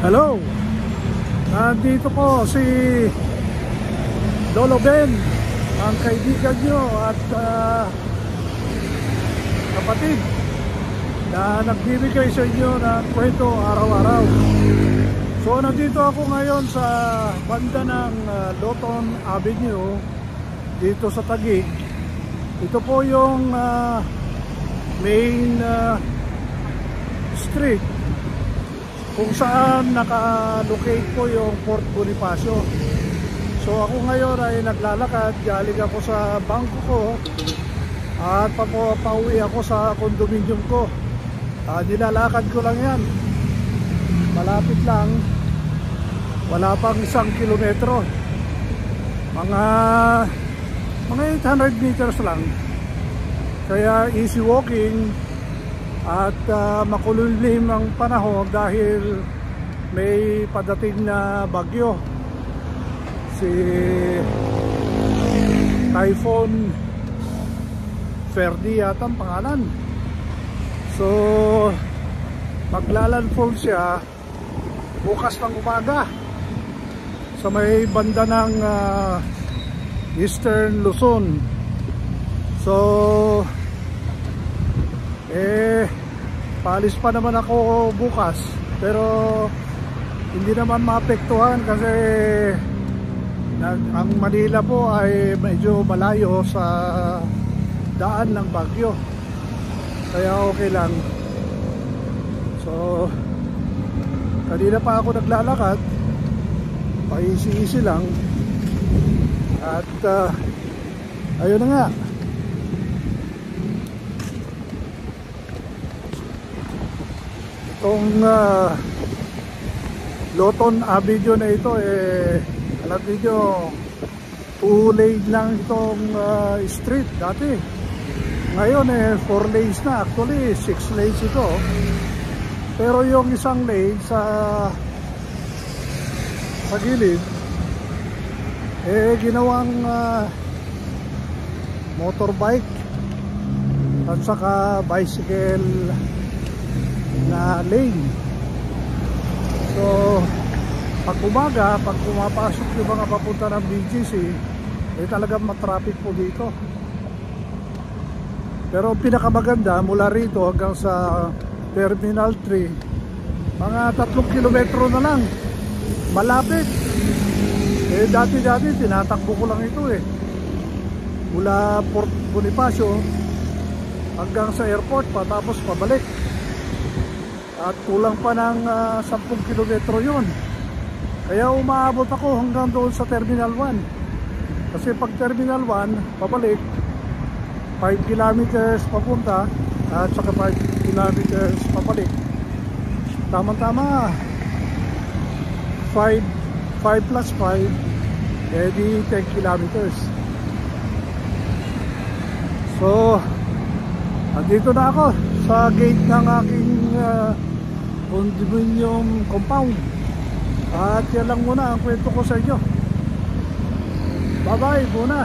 Hello, nandito po si Lolo Ben, ang kaibigan nyo at kapatid na nagbibigay sa inyo ng kwento araw-araw. So nandito ako ngayon sa banda ng Loton Avenue dito sa Taguig. Ito po yung main street kung saan naka-locate po yung Port Bonifacio. So ako ngayon ay naglalakad, galing ako sa bangko ko at pauwi ako sa condominium ko. Nilalakad ko lang yan, malapit lang, wala pang 1 kilometro, mga 800 meters lang, kaya easy walking. At makulimlim ang panahon dahil may padating na bagyo, si Typhoon Ferdy yata ang pangalan. So maglalandfall siya bukas ng umaga sa may banda ng Eastern Luzon. So paalis pa naman ako bukas, pero hindi naman maapektuhan kasi ang Manila po ay medyo malayo sa daan ng bagyo, kaya okay lang. So kanina pa ako naglalakad, paisi-isi lang, at ayun na nga, itong Loton Avenue na ito, alam niyo, 2 lane lang itong street dati. Ngayon 4 lanes na, actually 6 lanes ito. Pero yung isang lane sa gilid ginawang motorbike at saka bicycle na lane. So pag umaga, pag pumapasok yung mga papunta ng BGC, talagang matraffic po dito. Pero pinakamaganda mula rito hanggang sa Terminal 3, mga 3 kilometro na lang, malapit. Dati tinatakbo ko lang ito mula Port Bonifacio hanggang sa airport, tapos pabalik. At kulang pa ng 10 kilometro yun. Kaya umaabot ako hanggang doon sa Terminal 1. Kasi pag Terminal 1 pabalik, 5 kilometers papunta at saka 5 kilometers pabalik. Tama-tama 5 plus 5 di 10 kilometers. So andito na ako sa gate ng aking condominium compound. At yan lang muna ang kwento ko sa inyo. Bye bye muna.